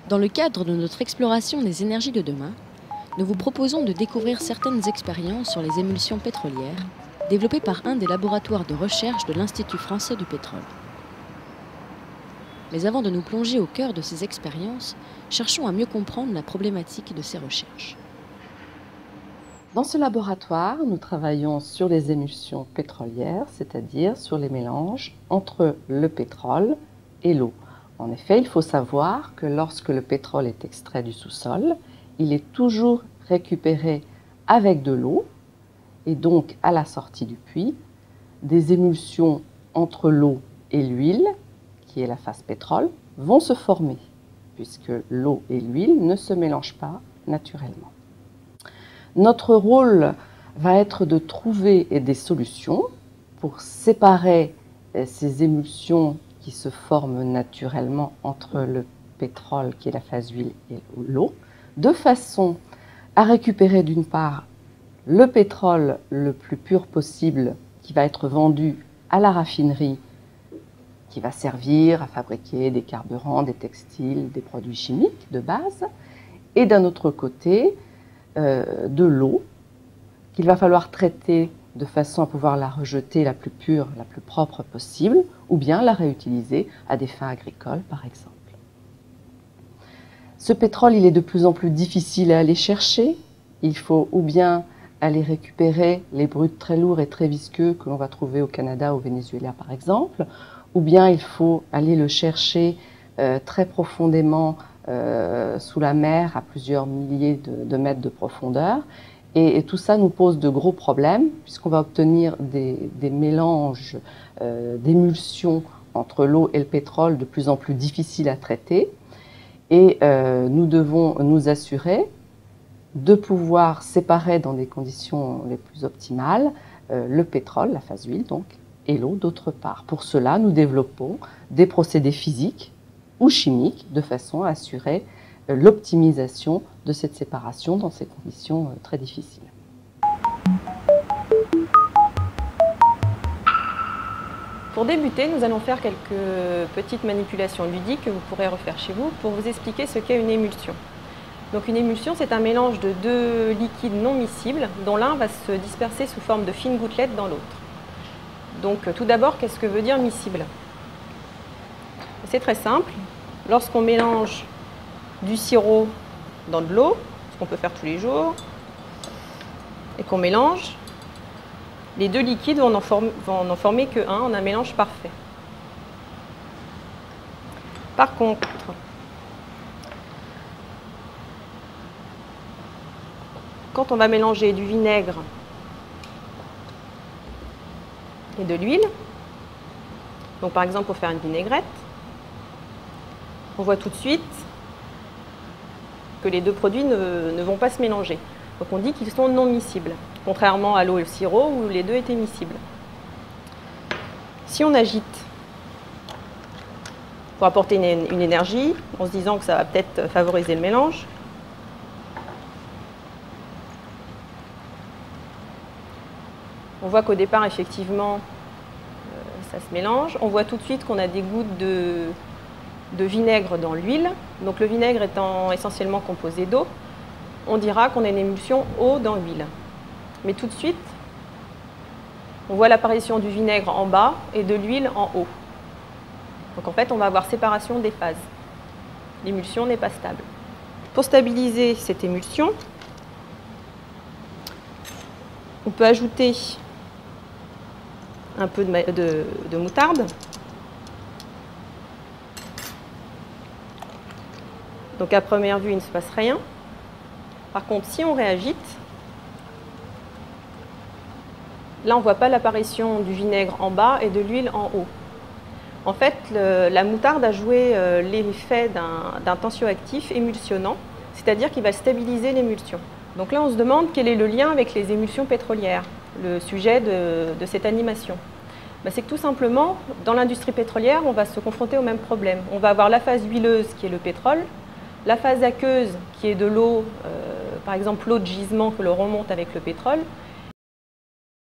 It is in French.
Dans le cadre de notre exploration des énergies de demain, nous vous proposons de découvrir certaines expériences sur les émulsions pétrolières développées par un des laboratoires de recherche de l'Institut français du pétrole. Mais avant de nous plonger au cœur de ces expériences, cherchons à mieux comprendre la problématique de ces recherches. Dans ce laboratoire, nous travaillons sur les émulsions pétrolières, c'est-à-dire sur les mélanges entre le pétrole et l'eau. En effet, il faut savoir que lorsque le pétrole est extrait du sous-sol, il est toujours récupéré avec de l'eau et donc à la sortie du puits, des émulsions entre l'eau et l'huile, qui est la phase pétrole, vont se former puisque l'eau et l'huile ne se mélangent pas naturellement. Notre rôle va être de trouver des solutions pour séparer ces émulsions qui se forment naturellement entre le pétrole, qui est la phase huile, et l'eau, de façon à récupérer d'une part le pétrole le plus pur possible qui va être vendu à la raffinerie, qui va servir à fabriquer des carburants, des textiles, des produits chimiques de base, et d'un autre côté, de l'eau qu'il va falloir traiter de façon à pouvoir la rejeter la plus pure, la plus propre possible, ou bien la réutiliser à des fins agricoles, par exemple. Ce pétrole, il est de plus en plus difficile à aller chercher. Il faut ou bien aller récupérer les brutes très lourds et très visqueux que l'on va trouver au Canada, au Venezuela, par exemple, ou bien il faut aller le chercher très profondément sous la mer à plusieurs milliers de mètres de profondeur. Et tout ça nous pose de gros problèmes puisqu'on va obtenir des mélanges d'émulsions entre l'eau et le pétrole de plus en plus difficiles à traiter. Et nous devons nous assurer de pouvoir séparer dans des conditions les plus optimales le pétrole, la phase huile donc, et l'eau d'autre part. Pour cela, nous développons des procédés physiques ou chimiques de façon à assurer l'optimisation de cette séparation dans ces conditions très difficiles. Pour débuter, nous allons faire quelques petites manipulations ludiques que vous pourrez refaire chez vous pour vous expliquer ce qu'est une émulsion. Donc une émulsion, c'est un mélange de deux liquides non miscibles dont l'un va se disperser sous forme de fines gouttelettes dans l'autre. Donc tout d'abord, qu'est-ce que veut dire miscible? C'est très simple. Lorsqu'on mélange du sirop dans de l'eau, ce qu'on peut faire tous les jours, et qu'on mélange, les deux liquides vont n'en former que un en un mélange parfait. Par contre, quand on va mélanger du vinaigre et de l'huile, donc par exemple pour faire une vinaigrette, on voit tout de suite que les deux produits ne vont pas se mélanger. Donc on dit qu'ils sont non miscibles, contrairement à l'eau et le sirop où les deux étaient miscibles. Si on agite pour apporter une énergie, en se disant que ça va peut-être favoriser le mélange, on voit qu'au départ, effectivement, ça se mélange. On voit tout de suite qu'on a des gouttes de vinaigre dans l'huile. Donc le vinaigre étant essentiellement composé d'eau, on dira qu'on a une émulsion eau dans l'huile. Mais tout de suite, on voit l'apparition du vinaigre en bas et de l'huile en haut. Donc en fait, on va avoir séparation des phases. L'émulsion n'est pas stable. Pour stabiliser cette émulsion, on peut ajouter un peu de moutarde. Donc à première vue, il ne se passe rien. Par contre, si on réagite, là on ne voit pas l'apparition du vinaigre en bas et de l'huile en haut. En fait, la moutarde a joué l'effet d'un tensioactif émulsionnant, c'est-à-dire qu'il va stabiliser l'émulsion. Donc là, on se demande quel est le lien avec les émulsions pétrolières, le sujet de cette animation. C'est que tout simplement, dans l'industrie pétrolière, on va se confronter au même problème. On va avoir la phase huileuse qui est le pétrole, la phase aqueuse qui est de l'eau, par exemple l'eau de gisement que l'on remonte avec le pétrole,